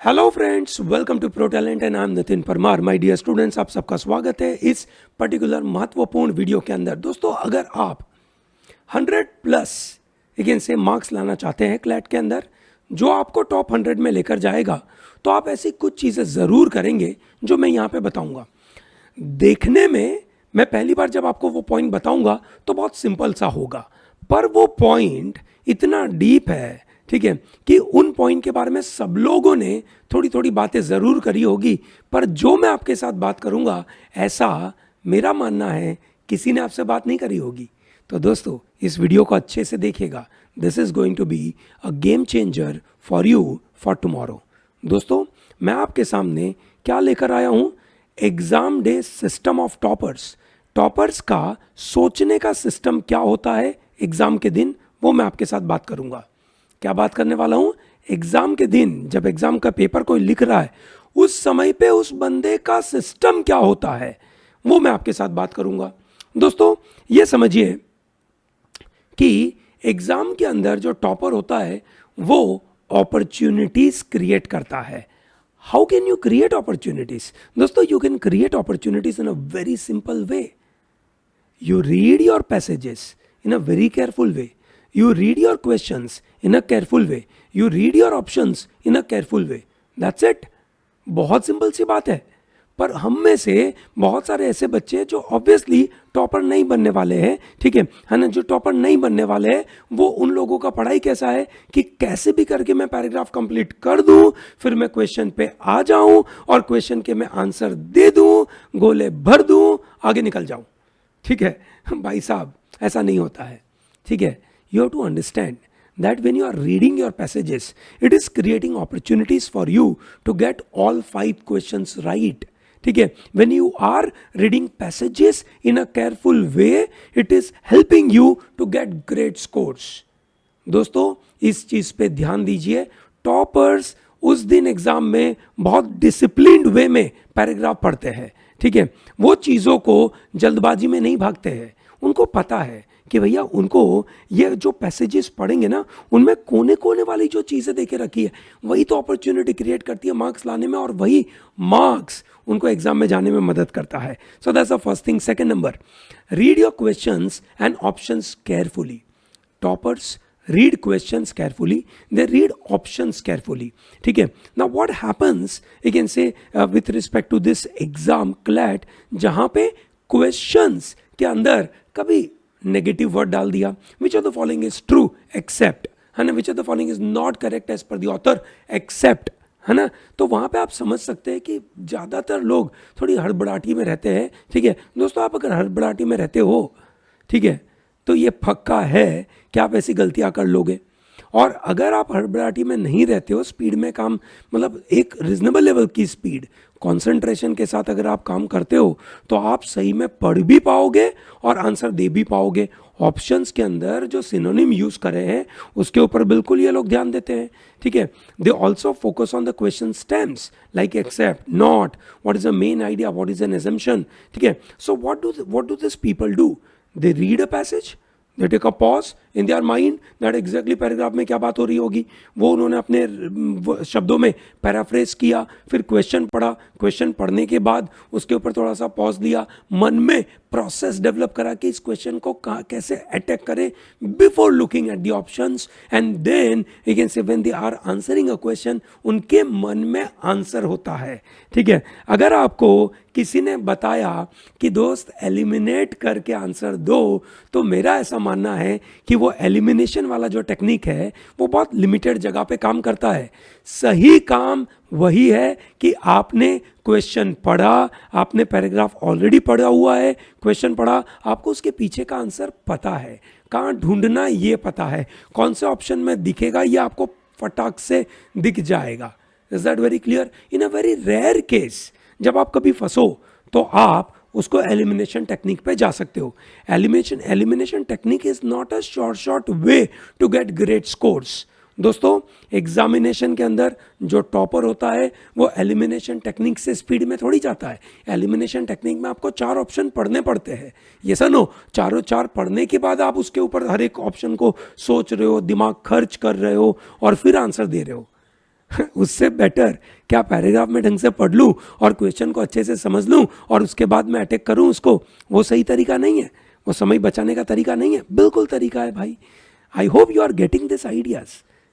Hello friends, welcome to pro talent and I am Nitin Parmar. My dear students, आप सबका स्वागत है इस पर्टिकुलर महत्वपूर्ण वीडियो के अंदर। दोस्तों, अगर आप 100 प्लस अगेन से मार्क्स लाना चाहते हैं क्लैट के अंदर, जो आपको टॉप 100 में लेकर जाएगा, तो आप ऐसी कुछ चीज़ें ज़रूर करेंगे जो मैं यहाँ पे बताऊँगा। देखने में मैं पहली बार जब आपको वो पॉइंट बताऊँगा तो बहुत सिंपल सा होगा, पर वो पॉइंट इतना डीप है, ठीक है, कि उन पॉइंट के बारे में सब लोगों ने थोड़ी थोड़ी बातें ज़रूर करी होगी, पर जो मैं आपके साथ बात करूँगा ऐसा मेरा मानना है किसी ने आपसे बात नहीं करी होगी। तो दोस्तों, इस वीडियो को अच्छे से देखिएगा। This is going to be a game changer for you for tomorrow. दोस्तों, मैं आपके सामने क्या लेकर आया हूँ? Exam day system of toppers. Toppers का सोचने का सिस्टम क्या होता है एग्जाम के दिन, वो मैं आपके साथ बात करूँगा। क्या बात करने वाला हूं? एग्जाम के दिन जब एग्जाम का पेपर कोई लिख रहा है, उस समय पे उस बंदे का सिस्टम क्या होता है, वो मैं आपके साथ बात करूंगा। दोस्तों, ये समझिए कि एग्जाम के अंदर जो टॉपर होता है वो अपॉर्चुनिटीज क्रिएट करता है। How can you create opportunities? दोस्तों, you can create opportunities in a very simple way. You read your passages in a very careful way. You read your questions in a careful way. You read your options in a careful way. That's it. बहुत simple सी बात है। पर हम में से बहुत सारे ऐसे बच्चे जो ऑब्वियसली टॉपर नहीं बनने वाले हैं, ठीक है ना, जो टॉपर नहीं बनने वाले हैं, वो उन लोगों का पढ़ाई कैसा है कि कैसे भी करके मैं पैराग्राफ कंप्लीट कर दूं, फिर मैं क्वेश्चन पे आ जाऊं और क्वेश्चन के मैं आंसर दे दूं, गोले भर दूं, आगे निकल जाऊं। ठीक है भाई साहब, ऐसा नहीं होता है। ठीक है, you have to understand that when you are reading your passages, it is creating opportunities for you to get all 5 questions right. ठीक है, when you are reading passages in a careful way, it is helping you to get great scores. दोस्तों, इस चीज पे ध्यान दीजिए। Toppers उस दिन एग्जाम में बहुत डिसिप्लिन्ड वे में पैराग्राफ पढ़ते हैं। ठीक है, वो चीज़ों को जल्दबाजी में नहीं भागते हैं। उनको पता है कि भैया उनको ये जो पैसेजेस पढ़ेंगे ना, उनमें कोने कोने वाली जो चीज़ें देके रखी है, वही तो अपॉर्चुनिटी क्रिएट करती है मार्क्स लाने में, और वही मार्क्स उनको एग्जाम में जाने में मदद करता है। So that's the first thing. Second number, read your questions and options carefully. Toppers read questions carefully, they read options carefully. ठीक है, now what happens, you can say with respect to this exam CLAT, जहाँ पे questions के अंदर कभी negative word डाल दिया, which of the following is true except, है ना, which of the following is not correct as per the author except, है ना, तो वहाँ पे आप समझ सकते हैं कि ज़्यादातर लोग थोड़ी हड़बड़ाहटी में रहते हैं। ठीक है दोस्तों, आप अगर हड़बड़ाहटी में रहते हो, ठीक है, तो ये पक्का है कि आप ऐसी गलतियां कर लोगे। और अगर आप हड़बड़ाहटी में नहीं रहते हो, स्पीड में काम, मतलब एक रिजनेबल लेवल की स्पीड, कंसंट्रेशन के साथ अगर आप काम करते हो, तो आप सही में पढ़ भी पाओगे और आंसर दे भी पाओगे। ऑप्शंस के अंदर जो सिनोनिम यूज करे हैं उसके ऊपर बिल्कुल ये लोग ध्यान देते हैं। ठीक है, they also focus on the question stems like except, not, what is the main idea, what is an assumption. ठीक है, so what do this people do? They read a passage, they take a pause in their mind that exactly paragraph में क्या बात हो रही होगी, वो उन्होंने अपने शब्दों में पैराफ्रेज किया, फिर क्वेश्चन पढ़ा, क्वेश्चन पढ़ने के बाद उसके ऊपर थोड़ा सा पॉज लिया, मन में प्रोसेस डेवलप करा कि इस क्वेश्चन को कैसे अटैक करें before looking at the options, and then you can say when they are answering a question, उनके मन में आंसर होता है। ठीक है, अगर आपको किसी ने बताया कि दोस्त एलिमिनेट करके आंसर दो, तो मेरा ऐसा मानना है कि वो एलिमिनेशन वाला जो टेक्निक है वो बहुत लिमिटेड जगह पे काम करता है। सही काम वही है कि आपने क्वेश्चन पढ़ा, आपने पैराग्राफ ऑलरेडी पढ़ा हुआ है, क्वेश्चन पढ़ा, आपको उसके पीछे का आंसर पता है, कहाँ ढूंढना ये पता है, कौन से ऑप्शन में दिखेगा ये आपको फटाक से दिख जाएगा। Is that very clear? In a very rare case जब आप कभी फंसो तो आप उसको एलिमिनेशन टेक्निक पे जा सकते हो। Elimination technique is not a short way to get great scores. दोस्तों, एग्जामिनेशन के अंदर जो टॉपर होता है वो एलिमिनेशन टेक्निक से स्पीड में थोड़ी जाता है। एलिमिनेशन टेक्निक में आपको 4 ऑप्शन पढ़ने पड़ते हैं। ये सनो, चारों 4 पढ़ने के बाद आप उसके ऊपर हर एक ऑप्शन को सोच रहे हो, दिमाग खर्च कर रहे हो और फिर आंसर दे रहे हो। उससे बेटर क्या पैराग्राफ में ढंग से पढ़ लूँ और क्वेश्चन को अच्छे से समझ लूँ और उसके बाद मैं अटैक करूँ उसको, वो सही तरीका नहीं है, वो समय बचाने का तरीका नहीं है, बिल्कुल तरीका है भाई। I hope you are getting this ideas,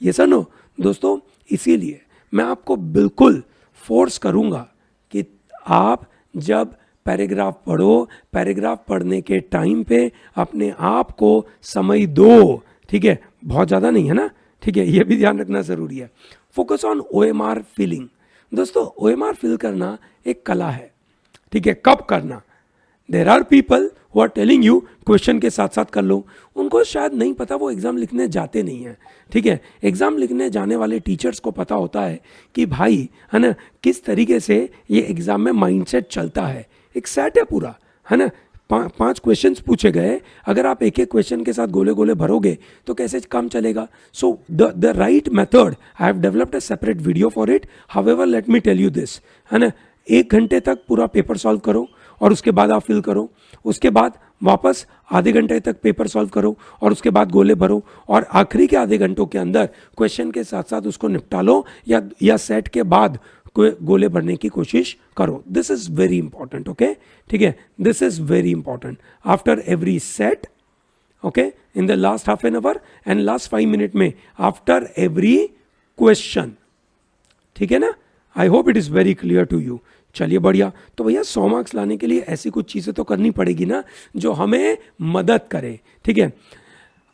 ये सर नो दोस्तों। इसीलिए मैं आपको बिल्कुल फोर्स करूँगा कि आप जब पैराग्राफ पढ़ो, पैराग्राफ पढ़ने के टाइम पे अपने आप को समय दो, ठीक है, बहुत ज़्यादा नहीं है ना, ठीक है, ये भी ध्यान रखना ज़रूरी है। Focus on OMR filling. दोस्तों OMR फील करना एक कला है, ठीक है, कब करना। There are people who are telling you question के साथ साथ कर लो, उनको शायद नहीं पता, वो एग्ज़ाम लिखने जाते नहीं हैं, ठीक है। एग्ज़ाम लिखने जाने वाले टीचर्स को पता होता है कि भाई है ना किस तरीके से ये एग्ज़ाम में माइंडसेट चलता है, एक सेट है पूरा, है ना। 5 क्वेश्चंस पूछे गए, अगर आप एक एक क्वेश्चन के साथ गोले गोले भरोगे तो कैसे काम चलेगा। So the right method, I have developed a separate video for it, however let me tell you this, है ना। 1 घंटे तक पूरा पेपर सॉल्व करो और उसके बाद आप फिल करो, उसके बाद वापस आधे घंटे तक पेपर सॉल्व करो और उसके बाद गोले भरो, और आखिरी के आधे घंटों के अंदर क्वेश्चन के साथ साथ उसको निपटा लो या सेट के बाद गोले भरने की कोशिश करो। This is very important, okay, ठीक है, this is very important. After every set, okay, in the last half an hour and last 5 minute में आफ्टर एवरी क्वेश्चन, ठीक है ना। I hope it is very clear to you. चलिए बढ़िया, तो भैया 100 मार्क्स लाने के लिए ऐसी कुछ चीज़ें तो करनी पड़ेगी ना जो हमें मदद करे, ठीक है।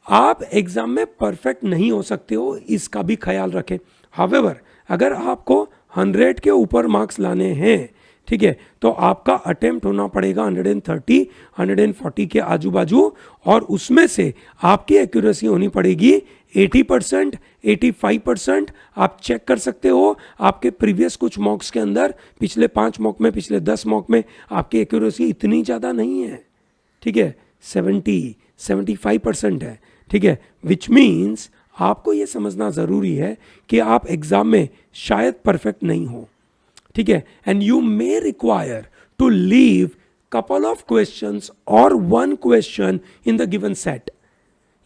आप एग्जाम में परफेक्ट नहीं हो सकते हो, इसका भी ख्याल रखें। हावेवर अगर आपको 100 के ऊपर मार्क्स लाने हैं, ठीक है, तो आपका अटेम्प्ट होना पड़ेगा 130 140 के आजू बाजू, और उसमें से आपकी एक्यूरेसी होनी पड़ेगी 80% 85%। आप चेक कर सकते हो आपके प्रीवियस कुछ मॉक्स के अंदर, पिछले 5 मॉक में, पिछले 10 मॉक में आपकी एक्यूरेसी इतनी ज़्यादा नहीं है, ठीक है, 70-75% है, ठीक है। विच मीन्स आपको ये समझना ज़रूरी है कि आप एग्ज़ाम में शायद परफेक्ट नहीं हो, ठीक है, and you may require to leave couple of questions और 1 question in the given set.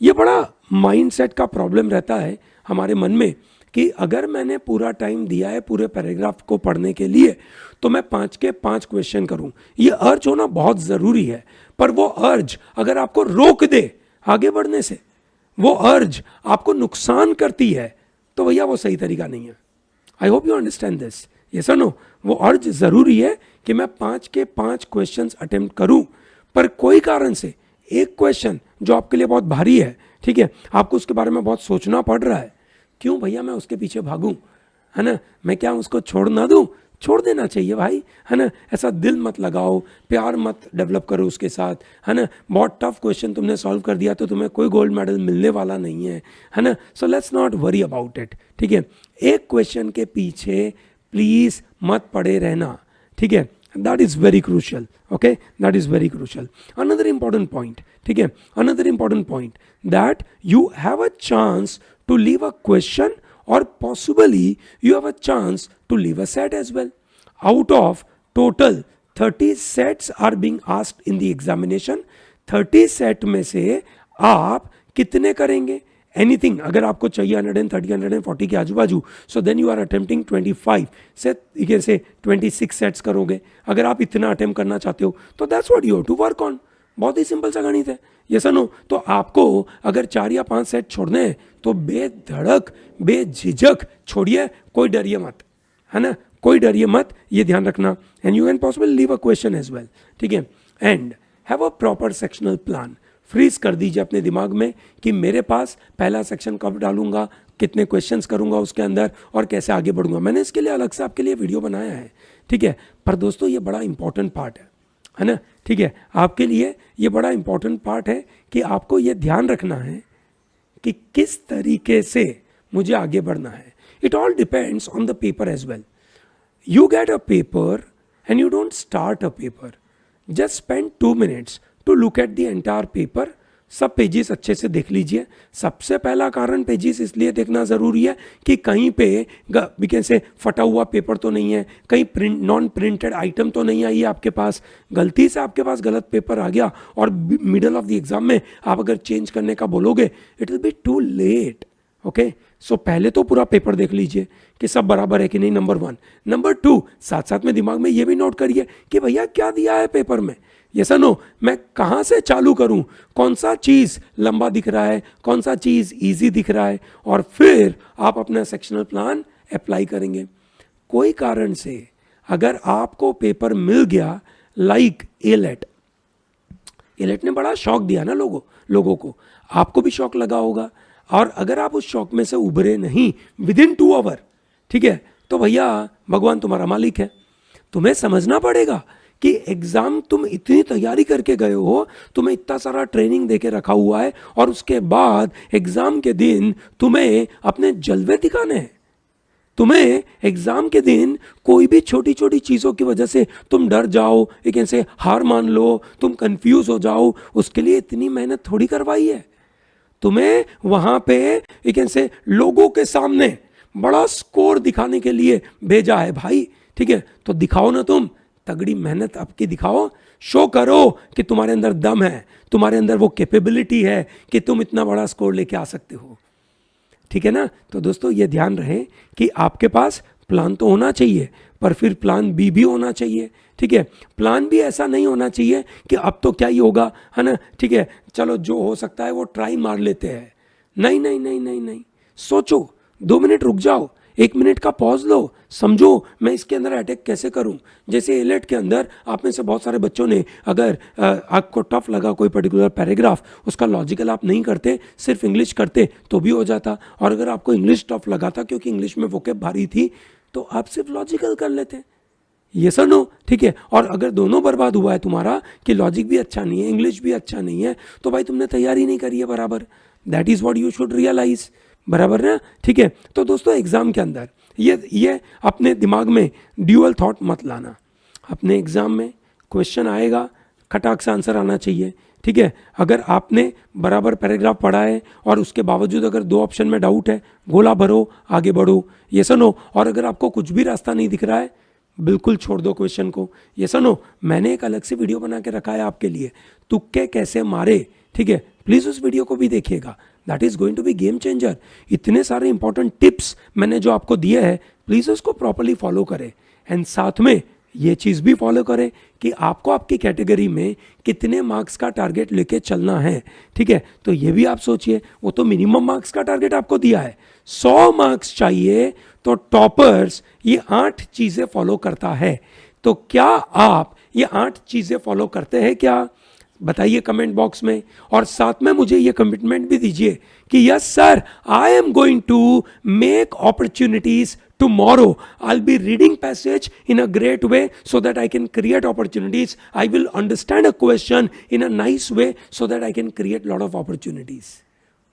ये बड़ा माइंड सेट का प्रॉब्लम रहता है हमारे मन में कि अगर मैंने पूरा टाइम दिया है पूरे पैराग्राफ को पढ़ने के लिए तो मैं 5 के 5 क्वेश्चन करूं। ये अर्ज होना बहुत ज़रूरी है, पर वो अर्ज अगर आपको रोक दे आगे बढ़ने से, वो अर्ज आपको नुकसान करती है, तो भैया वो सही तरीका नहीं है। आई होप यू अंडरस्टैंड दिस, ये सर नो। वो अर्ज ज़रूरी है कि मैं 5 के 5 क्वेश्चंस अटेम्प्ट करूं, पर कोई कारण से एक क्वेश्चन जो आपके लिए बहुत भारी है, ठीक है, आपको उसके बारे में बहुत सोचना पड़ रहा है, क्यों भैया मैं उसके पीछे भागूं, है ना, मैं क्या उसको छोड़ ना दूं। छोड़ देना चाहिए भाई, है ना। ऐसा दिल मत लगाओ, प्यार मत डेवलप करो उसके साथ, है ना। बहुत टफ क्वेश्चन तुमने सॉल्व कर दिया तो तुम्हें कोई गोल्ड मेडल मिलने वाला नहीं है ना। So let's not worry about it, ठीक है। एक क्वेश्चन के पीछे प्लीज मत पड़े रहना, ठीक है। That is very crucial, okay, that is very crucial. Another important point, ठीक है, another important point that you have a chance to leave a question or possibly you have a chance to leave a set as well. Out of total 30 sets are being asked in the examination, 30 set में से आप कितने करेंगे। Anything अगर आपको चाहिए 130 140 के आजू बाजू, so then you are attempting 25 से 26 सेट्स करोगे। अगर आप इतना अटेम्प्ट करना चाहते हो तो that's what you have to work on. बहुत ही सिंपल सा गणित है, ये सुनो। तो आपको अगर 4 या 5 सेट छोड़ने हैं तो बेधड़क बेझिझक छोड़िए, कोई डरिए मत, है ना, कोई डरिए मत, ये ध्यान रखना। And you can possible leave a question as well, ठीक है। And have a proper sectional plan. Freeze कर दीजिए अपने दिमाग में कि मेरे पास पहला सेक्शन कब डालूंगा, कितने क्वेश्चंस करूंगा उसके अंदर और कैसे आगे बढ़ूंगा। मैंने इसके लिए अलग से आपके लिए वीडियो बनाया है, ठीक है। पर दोस्तों ये बड़ा इंपॉर्टेंट पार्ट है ना, ठीक है। आपके लिए ये बड़ा इंपॉर्टेंट पार्ट है कि आपको ये ध्यान रखना है कि किस तरीके से मुझे आगे बढ़ना है। It all depends on the paper as well. You get a paper and you don't start a paper, just spend 2 minutes to look at the entire paper. सब पेजेस अच्छे से देख लीजिए। सबसे पहला कारण पेजेस इसलिए देखना ज़रूरी है कि कहीं पे कैन से फटा हुआ पेपर तो नहीं है, कहीं नॉन प्रिंटेड आइटम तो नहीं आई है आपके पास, गलती से आपके पास गलत पेपर आ गया और मिडल ऑफ द एग्जाम में आप अगर चेंज करने का बोलोगे it will be too late, okay. So पहले तो पूरा पेपर देख लीजिए कि सब बराबर है कि नहीं, नंबर 1। नंबर 2, साथ साथ में दिमाग में ये भी नोट करिए कि भैया क्या दिया है पेपर में, ये सनो मैं कहाँ से चालू करूँ, कौन सा चीज़ लंबा दिख रहा है, कौन सा चीज़ इजी दिख रहा है, और फिर आप अपना सेक्शनल प्लान अप्लाई करेंगे। कोई कारण से अगर आपको पेपर मिल गया लाइक एलेट ने बड़ा शौक दिया ना लोगों को, आपको भी शौक लगा होगा, और अगर आप उस शौक में से उभरे नहीं विदिन 2 आवर, ठीक है, तो भैया भगवान तुम्हारा मालिक है। तुम्हें समझना पड़ेगा कि एग्जाम तुम इतनी तैयारी करके गए हो, तुम्हें इतना सारा ट्रेनिंग देके रखा हुआ है, और उसके बाद एग्जाम के दिन तुम्हें अपने जलवे दिखाने हैं। तुम्हें एग्जाम के दिन कोई भी छोटी छोटी चीज़ों की वजह से तुम डर जाओ, एक ऐसे हार मान लो, तुम कंफ्यूज हो जाओ, उसके लिए इतनी मेहनत थोड़ी करवाई है। तुम्हें वहां पे एक ऐसे लोगों के सामने बड़ा स्कोर दिखाने के लिए भेजा है भाई, ठीक है, तो दिखाओ ना, तुम तगड़ी मेहनत आपकी दिखाओ, शो करो कि तुम्हारे अंदर दम है, तुम्हारे अंदर वो कैपेबिलिटी है कि तुम इतना बड़ा स्कोर लेके आ सकते हो, ठीक है ना। तो दोस्तों ये ध्यान रहे कि आपके पास प्लान तो होना चाहिए, पर फिर प्लान बी भी होना चाहिए, ठीक है। प्लान भी ऐसा नहीं होना चाहिए कि अब तो क्या ही होगा, है ना, ठीक है, चलो जो हो सकता है वो ट्राई मार लेते हैं। नहीं नहीं नहीं नहीं नहीं, सोचो, 2 मिनट रुक जाओ, 1 मिनट का पॉज लो, समझो मैं इसके अंदर अटैक कैसे करूं। जैसे एलेट के अंदर आप में से बहुत सारे बच्चों ने, अगर आपको टफ लगा कोई पर्टिकुलर पैराग्राफ, उसका लॉजिकल आप नहीं करते, सिर्फ इंग्लिश करते तो भी हो जाता, और अगर आपको इंग्लिश टफ लगा था क्योंकि इंग्लिश में वोकैब भारी थी, तो आप सिर्फ लॉजिकल कर लेते, ये सर नो, ठीक है। और अगर दोनों बर्बाद हुआ है तुम्हारा कि लॉजिक भी अच्छा नहीं है, इंग्लिश भी अच्छा नहीं है, तो भाई तुमने तैयारी नहीं करी है बराबर। That is what you should realise, बराबर ना, ठीक है। तो दोस्तों एग्जाम के अंदर ये अपने दिमाग में ड्यूअल थॉट मत लाना। अपने एग्जाम में क्वेश्चन आएगा, खटाक से आंसर आना चाहिए, ठीक है। अगर आपने बराबर पैराग्राफ पढ़ा है और उसके बावजूद अगर 2 ऑप्शन में डाउट है, गोला भरो, आगे बढ़ो, ये सुनो। और अगर आपको कुछ भी रास्ता नहीं दिख रहा है, बिल्कुल छोड़ दो क्वेश्चन को, ये सुनो, मैंने एक अलग से वीडियो बना के रखा है आपके लिए, तुक्के कैसे मारे, ठीक है, प्लीज़ उस वीडियो को भी देखिएगा। That is going to be game changer. इतने सारे इंपॉर्टेंट टिप्स मैंने जो आपको दिए हैं, प्लीज़ उसको प्रॉपरली फॉलो करें, एंड साथ में ये चीज़ भी फॉलो करें कि आपको आपकी कैटेगरी में कितने मार्क्स का टारगेट लेके चलना है, ठीक है। तो ये भी आप सोचिए, वो तो मिनिमम मार्क्स का टारगेट आपको दिया है, 100 मार्क्स चाहिए, तो टॉपर्स ये 8 चीज़ें फॉलो करता है। तो क्या आप ये 8 चीज़ें फॉलो करते हैं क्या, बताइए कमेंट बॉक्स में। और साथ में मुझे ये कमिटमेंट भी दीजिए कि yes sir, I am going to make opportunities tomorrow. I'll be reading passage in a great way so that I can create opportunities. I will understand a question in a nice way so that I can create lot of opportunities.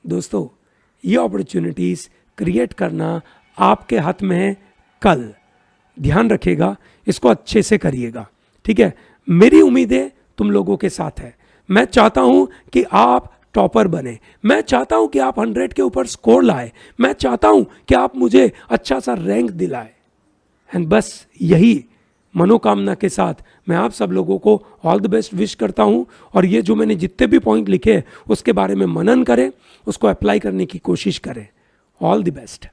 दोस्तों ये opportunities create करना आपके हाथ में है कल, ध्यान रखिएगा, इसको अच्छे से करिएगा, ठीक है। मेरी उम्मीदें तुम लोगों के साथ है। मैं चाहता हूं कि आप टॉपर बने, मैं चाहता हूं कि आप 100 के ऊपर स्कोर लाए, मैं चाहता हूं कि आप मुझे अच्छा सा रैंक दिलाए, एंड बस यही मनोकामना के साथ मैं आप सब लोगों को ऑल द बेस्ट विश करता हूं। और ये जो मैंने जितने भी पॉइंट लिखे उसके बारे में मनन करें, उसको अप्लाई करने की कोशिश करें। All the best.